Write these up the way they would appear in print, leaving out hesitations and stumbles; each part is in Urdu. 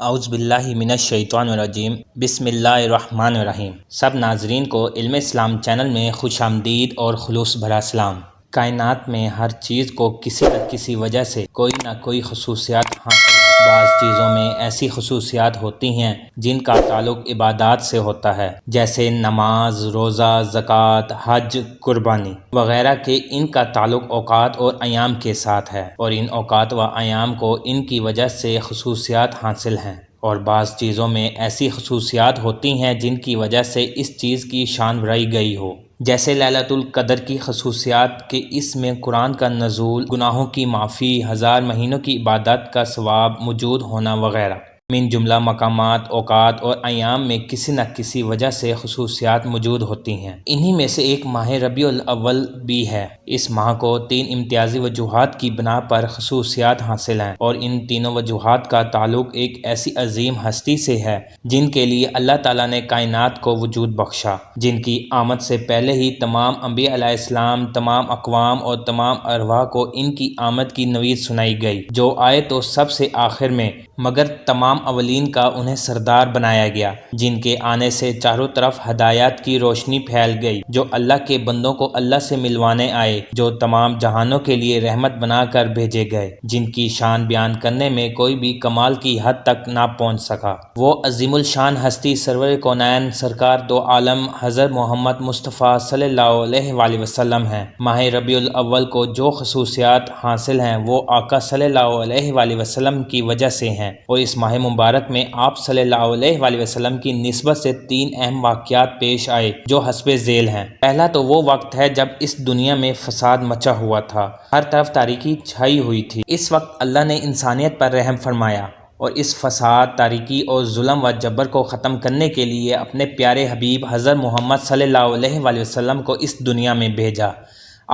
اعوذ باللہ من الشیطان الرجیم بسم اللہ الرحمن الرحیم۔ سب ناظرین کو علم اسلام چینل میں خوش آمدید اور خلوص بھرا سلام۔ کائنات میں ہر چیز کو کسی نہ کسی وجہ سے کوئی نہ کوئی خصوصیات حاصل ہے۔ بعض چیزوں میں ایسی خصوصیات ہوتی ہیں جن کا تعلق عبادات سے ہوتا ہے، جیسے نماز، روزہ، زکوٰۃ، حج، قربانی وغیرہ کے۔ ان کا تعلق اوقات اور ایام کے ساتھ ہے، اور ان اوقات و ایام کو ان کی وجہ سے خصوصیات حاصل ہیں۔ اور بعض چیزوں میں ایسی خصوصیات ہوتی ہیں جن کی وجہ سے اس چیز کی شان بڑھائی گئی ہو، جیسے لیلۃ القدر کی خصوصیات کہ اس میں قرآن کا نزول، گناہوں کی معافی، 1000 مہینوں کی عبادت کا ثواب موجود ہونا وغیرہ۔ من جملہ مقامات، اوقات اور ایام میں کسی نہ کسی وجہ سے خصوصیات موجود ہوتی ہیں۔ انہی میں سے ایک ماہ ربیع الاول بھی ہے۔ اس ماہ کو 3 امتیازی وجوہات کی بنا پر خصوصیات حاصل ہیں، اور ان تینوں وجوہات کا تعلق ایک ایسی عظیم ہستی سے ہے جن کے لیے اللہ تعالیٰ نے کائنات کو وجود بخشا، جن کی آمد سے پہلے ہی تمام انبیاء علیہ السلام، تمام اقوام اور تمام ارواح کو ان کی آمد کی نوید سنائی گئی۔ جو آئے تو سب سے آخر میں، مگر تمام اولین کا انہیں سردار بنایا گیا، جن کے آنے سے چاروں طرف ہدایات کی روشنی پھیل گئی، جو اللہ کے بندوں کو اللہ سے ملوانے آئے، جو تمام جہانوں کے لیے رحمت بنا کر بھیجے گئے، جن کی شان بیان کرنے میں کوئی بھی کمال کی حد تک نہ پہنچ سکا۔ وہ عظیم الشان ہستی سرور کونین، سرکار دو عالم، حضرت محمد مصطفیٰ صلی اللہ علیہ وآلہ وسلم ہیں۔ ماہ ربیع الاول کو جو خصوصیات حاصل ہیں وہ آقا صلی اللہ علیہ وآلہ وسلم کی وجہ سے ہیں، اور اس ماہ مبارک میں آپ صلی اللہ علیہ وآلہ وسلم کی نسبت سے 3 اہم واقعات پیش آئے جو حسب ذیل ہیں۔ پہلا تو وہ وقت ہے جب اس دنیا میں فساد مچا ہوا تھا، ہر طرف تاریکی چھائی ہوئی تھی۔ اس وقت اللہ نے انسانیت پر رحم فرمایا اور اس فساد، تاریکی اور ظلم و جبر کو ختم کرنے کے لیے اپنے پیارے حبیب حضرت محمد صلی اللہ علیہ وآلہ وسلم کو اس دنیا میں بھیجا۔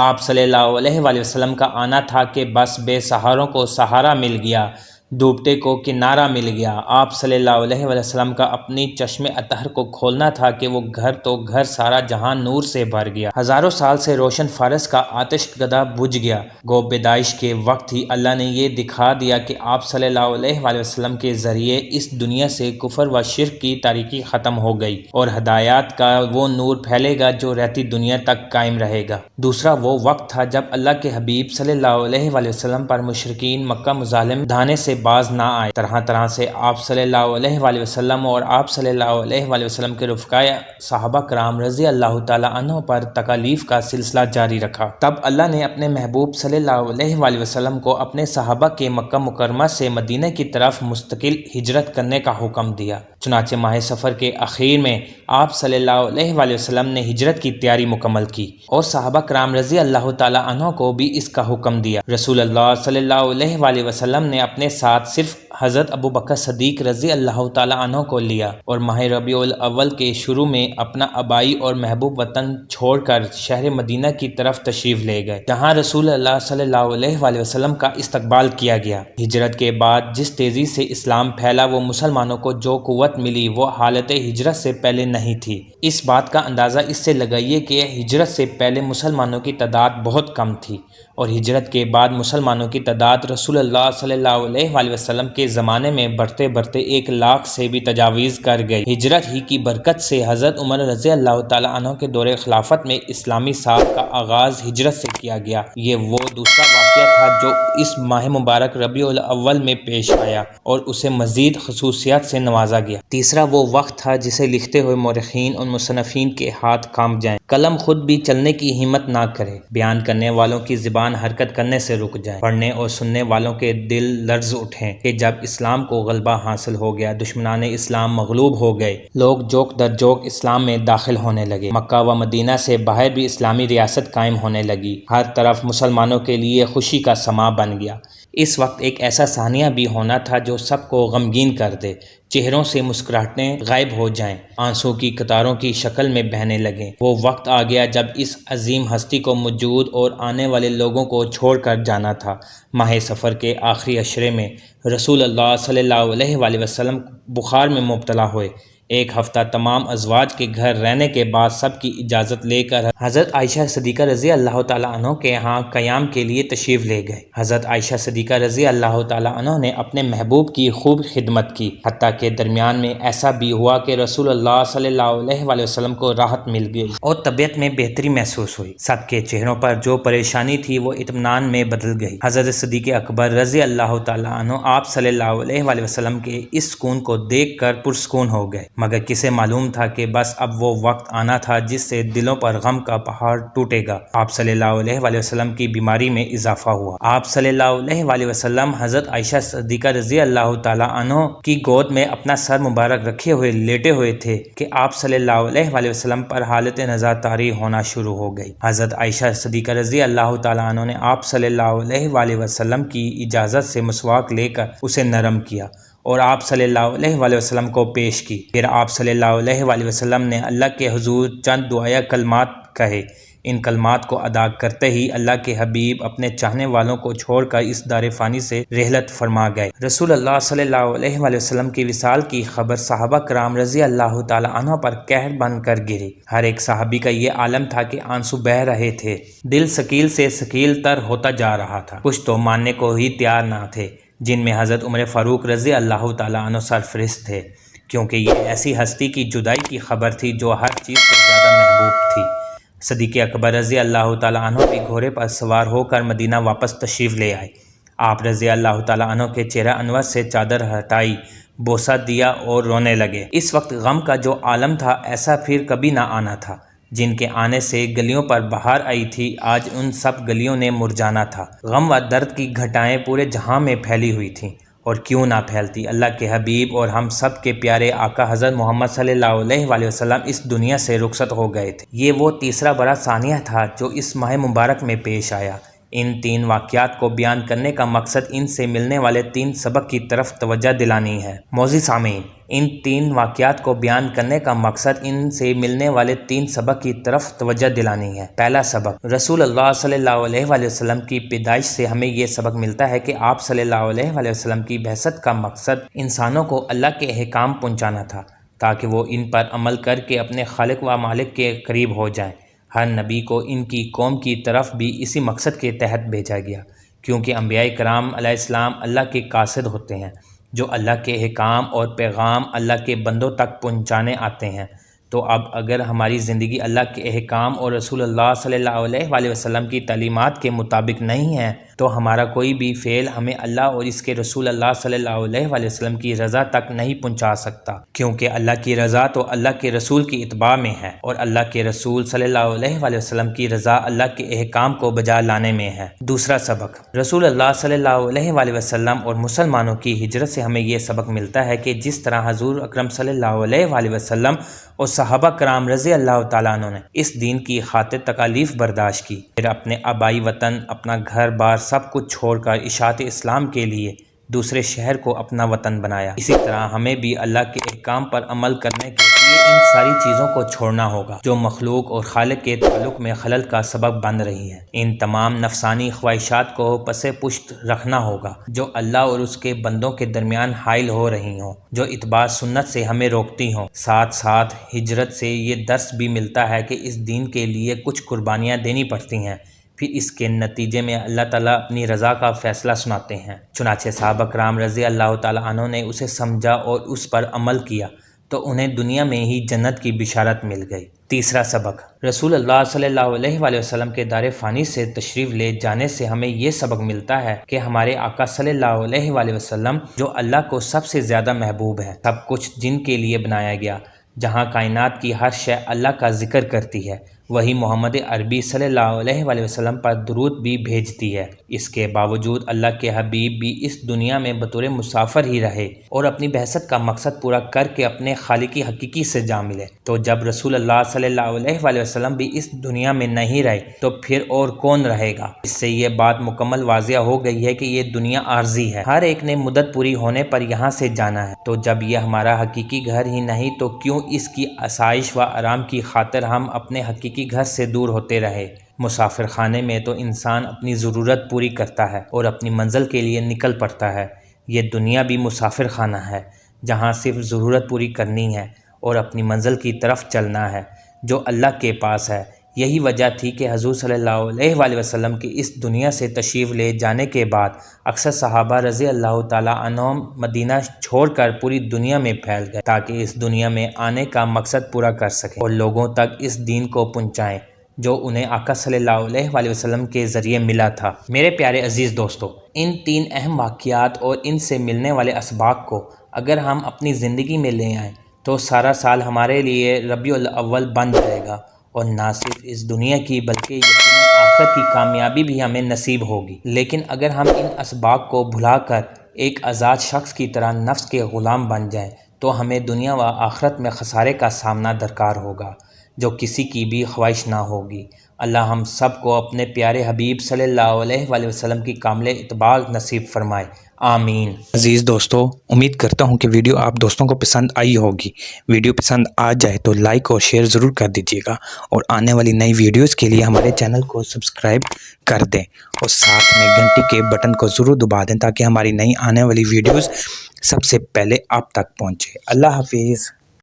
آپ صلی اللہ علیہ وآلہ وسلم کا آنا تھا کہ بس بے سہاروں کو سہارا مل گیا، ڈوبتے کو کنارہ مل گیا۔ آپ صلی اللہ علیہ وآلہ وسلم کا اپنی چشم اطہر کو کھولنا تھا کہ وہ گھر تو گھر، سارا جہان نور سے بھر گیا۔ ہزاروں سال سے روشن فارس کا آتش کدہ بجھ گیا۔ گو پیدائش کے وقت ہی اللہ نے یہ دکھا دیا کہ آپ صلی اللہ علیہ وآلہ وسلم کے ذریعے اس دنیا سے کفر و شرک کی تاریکی ختم ہو گئی، اور ہدایات کا وہ نور پھیلے گا جو رہتی دنیا تک قائم رہے گا۔ دوسرا وہ وقت تھا جب اللہ کے حبیب صلی اللہ علیہ وآلہ وسلم پر مشرکین مکہ مظالم ڈھانے سے باز نہ آئے۔ طرح طرح سے آپ صلی اللہ علیہ وآلہ وسلم اور آپ صلی اللہ علیہ وآلہ وسلم کے رفقائے صحابہ کرام رضی اللہ تعالیٰ عنہ پر تکالیف کا سلسلہ جاری رکھا۔ تب اللہ نے اپنے محبوب صلی اللہ علیہ وآلہ وسلم کو اپنے صحابہ کے مکہ مکرمہ سے مدینہ کی طرف مستقل ہجرت کرنے کا حکم دیا۔ چنانچہ ماہ صفر کے اخیر میں آپ صلی اللہ علیہ وآلہ وسلم نے ہجرت کی تیاری مکمل کی، اور صحابہ کرام رضی اللہ تعالیٰ عنہ کو بھی اس کا حکم دیا۔ رسول اللہ صلی اللہ علیہ وآلہ وسلم نے اپنے ساتھ صرف حضرت ابوبکر صدیق رضی اللہ تعالیٰ عنہ کو لیا، اور ماہ ربیع الاول کے شروع میں اپنا آبائی اور محبوب وطن چھوڑ کر شہر مدینہ کی طرف تشریف لے گئے، جہاں رسول اللہ صلی اللہ علیہ وآلہ وسلم کا استقبال کیا گیا۔ ہجرت کے بعد جس تیزی سے اسلام پھیلا، وہ مسلمانوں کو جو قوت ملی وہ حالت ہجرت سے پہلے نہیں تھی۔ اس بات کا اندازہ اس سے لگائیے کہ ہجرت سے پہلے مسلمانوں کی تعداد بہت کم تھی، اور ہجرت کے بعد مسلمانوں کی تعداد رسول اللہ صلی اللہ علیہ وآلہ وسلم کے زمانے میں بڑھتے بڑھتے 1 لاکھ سے بھی تجاوز کر گئی۔ ہجرت ہی کی برکت سے حضرت عمر رضی اللہ تعالیٰ عنہ کے دور خلافت میں اسلامی سال کا آغاز ہجرت سے کیا گیا۔ یہ وہ دوسرا واقعہ تھا جو اس ماہ مبارک ربیع الاول میں پیش آیا اور اسے مزید خصوصیات سے نوازا گیا۔ تیسرا وہ وقت تھا جسے لکھتے ہوئے مورخین اور مصنفین کے ہاتھ کانپ جائیں، قلم خود بھی چلنے کی ہمت نہ کرے، بیان کرنے والوں کی زبان حرکت کرنے سے رک جائے، پڑھنے اور سننے والوں کے دل لرز اٹھیں کہ جب اسلام کو غلبہ حاصل ہو گیا، دشمنان اسلام مغلوب ہو گئے، لوگ جوک در جوک اسلام میں داخل ہونے لگے، مکہ و مدینہ سے باہر بھی اسلامی ریاست قائم ہونے لگی، ہر طرف مسلمانوں کے لیے خوشی کا سماں بن گیا۔ اس وقت ایک ایسا ثانیہ بھی ہونا تھا جو سب کو غمگین کر دے، چہروں سے مسکراہٹیں غائب ہو جائیں، آنسوں کی قطاروں کی شکل میں بہنے لگیں۔ وہ وقت آ گیا جب اس عظیم ہستی کو موجود اور آنے والے لوگوں کو چھوڑ کر جانا تھا۔ ماہ صفر کے آخری عشرے میں رسول اللہ صلی اللہ علیہ وآلہ وسلم بخار میں مبتلا ہوئے۔ ایک ہفتہ تمام ازواج کے گھر رہنے کے بعد سب کی اجازت لے کر حضرت عائشہ صدیقہ رضی اللہ تعالیٰ عنہ کے ہاں قیام کے لیے تشریف لے گئے۔ حضرت عائشہ صدیقہ رضی اللہ تعالیٰ عنہ نے اپنے محبوب کی خوب خدمت کی، حتیٰ کہ درمیان میں ایسا بھی ہوا کہ رسول اللہ صلی اللہ علیہ وآلہ وسلم کو راحت مل گئی اور طبیعت میں بہتری محسوس ہوئی۔ سب کے چہروں پر جو پریشانی تھی وہ اطمینان میں بدل گئی۔ حضرت صدیق اکبر رضی اللہ تعالیٰ عنہ آپ صلی اللہ علیہ وآلہ وسلم کے اس سکون کو دیکھ کر پرسکون ہو گئے، مگر کسے معلوم تھا کہ بس اب وہ وقت آنا تھا جس سے دلوں پر غم کا پہاڑ ٹوٹے گا۔ آپ صلی اللہ علیہ وآلہ وسلم کی بیماری میں اضافہ ہوا۔ آپ صلی اللہ علیہ وآلہ وسلم حضرت عائشہ صدیقہ رضی اللہ تعالیٰ عنہ کی گود میں اپنا سر مبارک رکھے ہوئے لیٹے ہوئے تھے کہ آپ صلی اللہ علیہ وآلہ وسلم پر حالت نزاع طاری ہونا شروع ہو گئی۔ حضرت عائشہ صدیقہ رضی اللہ تعالیٰ عنہ نے آپ صلی اللہ علیہ وآلہ وسلم کی اجازت سے مسواک لے کر اسے نرم کیا اور آپ صلی اللہ علیہ وآلہ وسلم کو پیش کی۔ پھر آپ صلی اللہ علیہ وآلہ وسلم نے اللہ کے حضور چند دعائیہ کلمات کہے۔ ان کلمات کو ادا کرتے ہی اللہ کے حبیب اپنے چاہنے والوں کو چھوڑ کر اس دار فانی سے رحلت فرما گئے۔ رسول اللہ صلی اللہ علیہ وآلہ وسلم کی وصال کی خبر صحابہ کرام رضی اللہ تعالی عنہ پر قہر بن کر گری۔ ہر ایک صحابی کا یہ عالم تھا کہ آنسو بہہ رہے تھے، دل ثقیل سے ثقیل تر ہوتا جا رہا تھا۔ کچھ تو ماننے کو ہی تیار نہ تھے، جن میں حضرت عمر فاروق رضی اللہ تعالیٰ عنہ سرفہرست تھے، کیونکہ یہ ایسی ہستی کی جدائی کی خبر تھی جو ہر چیز سے زیادہ محبوب تھی۔ صدیق اکبر رضی اللہ تعالیٰ عنہ بھی گھوڑے پر سوار ہو کر مدینہ واپس تشریف لے آئے۔ آپ رضی اللہ تعالیٰ عنہ کے چہرہ انور سے چادر ہٹائی، بوسہ دیا اور رونے لگے۔ اس وقت غم کا جو عالم تھا ایسا پھر کبھی نہ آنا تھا۔ جن کے آنے سے گلیوں پر بہار آئی تھی، آج ان سب گلیوں نے مرجانا تھا۔ غم و درد کی گھٹائیں پورے جہاں میں پھیلی ہوئی تھیں، اور کیوں نہ پھیلتی۔ اللہ کے حبیب اور ہم سب کے پیارے آقا حضرت محمد صلی اللہ علیہ وآلہ وسلم اس دنیا سے رخصت ہو گئے تھے۔ یہ وہ تیسرا بڑا ثانیہ تھا جو اس ماہ مبارک میں پیش آیا۔ ان تین واقعات کو بیان کرنے کا مقصد ان سے ملنے والے تین سبق کی طرف توجہ دلانی ہے۔ معزز سامعین، ان تین واقعات کو بیان کرنے کا مقصد ان سے ملنے والے تین سبق کی طرف توجہ دلانی ہے۔ پہلا سبق، رسول اللہ صلی اللہ علیہ وآلہ وسلم کی پیدائش سے ہمیں یہ سبق ملتا ہے کہ آپ صلی اللہ علیہ وآلہ وسلم کی بعثت کا مقصد انسانوں کو اللہ کے احکام پہنچانا تھا، تاکہ وہ ان پر عمل کر کے اپنے خالق و مالک کے قریب ہو جائیں۔ ہر نبی کو ان کی قوم کی طرف بھی اسی مقصد کے تحت بھیجا گیا، کیونکہ انبیاء کرام علیہ السلام اللہ کے قاصد ہوتے ہیں، جو اللہ کے احکام اور پیغام اللہ کے بندوں تک پہنچانے آتے ہیں۔ تو اب اگر ہماری زندگی اللہ کے احکام اور رسول اللہ صلی اللہ علیہ وآلہ وسلم کی تعلیمات کے مطابق نہیں ہے، تو ہمارا کوئی بھی فعل ہمیں اللہ اور اس کے رسول اللہ صلی اللہ علیہ وآلہ وسلم کی رضا تک نہیں پہنچا سکتا، کیونکہ اللہ کی رضا تو اللہ کے رسول کی اتباع میں ہے، اور اللہ کے رسول صلی اللہ علیہ وآلہ وسلم کی رضا اللہ کے احکام کو بجا لانے میں ہے۔ دوسرا سبق، رسول اللہ صلی اللہ علیہ وآلہ وسلم اور مسلمانوں کی ہجرت سے ہمیں یہ سبق ملتا ہے کہ جس طرح حضور اکرم صلی اللہ علیہ وآلہ وسلم اور صحابہ کرام رضی اللہ تعالیٰ عنہ نے اس دین کی خاطر تکالیف برداشت کی، پھر اپنے آبائی وطن، اپنا گھر بار سب کچھ چھوڑ کر اشاعت اسلام کے لیے دوسرے شہر کو اپنا وطن بنایا، اسی طرح ہمیں بھی اللہ کے احکام پر عمل کرنے کے لیے ان ساری چیزوں کو چھوڑنا ہوگا جو مخلوق اور خالق کے تعلق میں خلل کا سبب بن رہی ہیں۔ ان تمام نفسانی خواہشات کو پس پشت رکھنا ہوگا جو اللہ اور اس کے بندوں کے درمیان حائل ہو رہی ہوں، جو اتباع سنت سے ہمیں روکتی ہوں۔ ساتھ ساتھ ہجرت سے یہ درس بھی ملتا ہے کہ اس دین کے لیے کچھ قربانیاں دینی پڑتی ہیں، پھر اس کے نتیجے میں اللہ تعالیٰ اپنی رضا کا فیصلہ سناتے ہیں۔ چنانچہ صحابہ کرام رضی اللہ تعالیٰ عنہ نے اسے سمجھا اور اس پر عمل کیا تو انہیں دنیا میں ہی جنت کی بشارت مل گئی۔ تیسرا سبق، رسول اللہ صلی اللہ علیہ وآلہ وسلم کے دار فانی سے تشریف لے جانے سے ہمیں یہ سبق ملتا ہے کہ ہمارے آقا صلی اللہ علیہ وآلہ وسلم جو اللہ کو سب سے زیادہ محبوب ہے، سب کچھ جن کے لیے بنایا گیا، جہاں کائنات کی ہر شے اللہ کا ذکر کرتی ہے، وہی محمد عربی صلی اللہ علیہ وآلہ وسلم پر درود بھی بھیجتی ہے۔ اس کے باوجود اللہ کے حبیب بھی اس دنیا میں بطور مسافر ہی رہے اور اپنی بعثت کا مقصد پورا کر کے اپنے خالق حقیقی سے جا ملے۔ تو جب رسول اللہ صلی اللہ علیہ وآلہ وسلم بھی اس دنیا میں نہیں رہے تو پھر اور کون رہے گا؟ اس سے یہ بات مکمل واضح ہو گئی ہے کہ یہ دنیا عارضی ہے، ہر ایک نے مدت پوری ہونے پر یہاں سے جانا ہے۔ تو جب یہ ہمارا حقیقی گھر ہی نہیں تو کیوں اس کی آسائش و آرام کی خاطر ہم اپنے حقیقی گھر سے دور ہوتے رہے؟ مسافر خانے میں تو انسان اپنی ضرورت پوری کرتا ہے اور اپنی منزل کے لیے نکل پڑتا ہے۔ یہ دنیا بھی مسافر خانہ ہے جہاں صرف ضرورت پوری کرنی ہے اور اپنی منزل کی طرف چلنا ہے جو اللہ کے پاس ہے۔ یہی وجہ تھی کہ حضور صلی اللہ علیہ وآلہ وسلم کی اس دنیا سے تشریف لے جانے کے بعد اکثر صحابہ رضی اللہ تعالیٰ عنہم مدینہ چھوڑ کر پوری دنیا میں پھیل گئے تاکہ اس دنیا میں آنے کا مقصد پورا کر سکیں اور لوگوں تک اس دین کو پہنچائیں جو انہیں آقا صلی اللہ علیہ وآلہ وسلم کے ذریعے ملا تھا۔ میرے پیارے عزیز دوستو، ان 3 اہم واقعات اور ان سے ملنے والے اسباق کو اگر ہم اپنی زندگی میں لے آئیں تو سارا سال ہمارے لیے ربیع الاول بن جائے گا، اور نہ صرف اس دنیا کی بلکہ یقیناً آخرت کی کامیابی بھی ہمیں نصیب ہوگی۔ لیکن اگر ہم ان اسباق کو بھلا کر ایک آزاد شخص کی طرح نفس کے غلام بن جائیں تو ہمیں دنیا و آخرت میں خسارے کا سامنا درکار ہوگا جو کسی کی بھی خواہش نہ ہوگی۔ اللہ ہم سب کو اپنے پیارے حبیب صلی اللہ علیہ وآلہ وسلم کی کامل اتباع نصیب فرمائے، آمین۔ عزیز دوستو، امید کرتا ہوں کہ ویڈیو آپ دوستوں کو پسند آئی ہوگی۔ ویڈیو پسند آ جائے تو لائک اور شیئر ضرور کر دیجیے گا، اور آنے والی نئی ویڈیوز کے لیے ہمارے چینل کو سبسکرائب کر دیں اور ساتھ میں گھنٹی کے بٹن کو ضرور دبا دیں تاکہ ہماری نئی آنے والی ویڈیوز سب سے پہلے آپ تک پہنچے۔ اللہ حافظ۔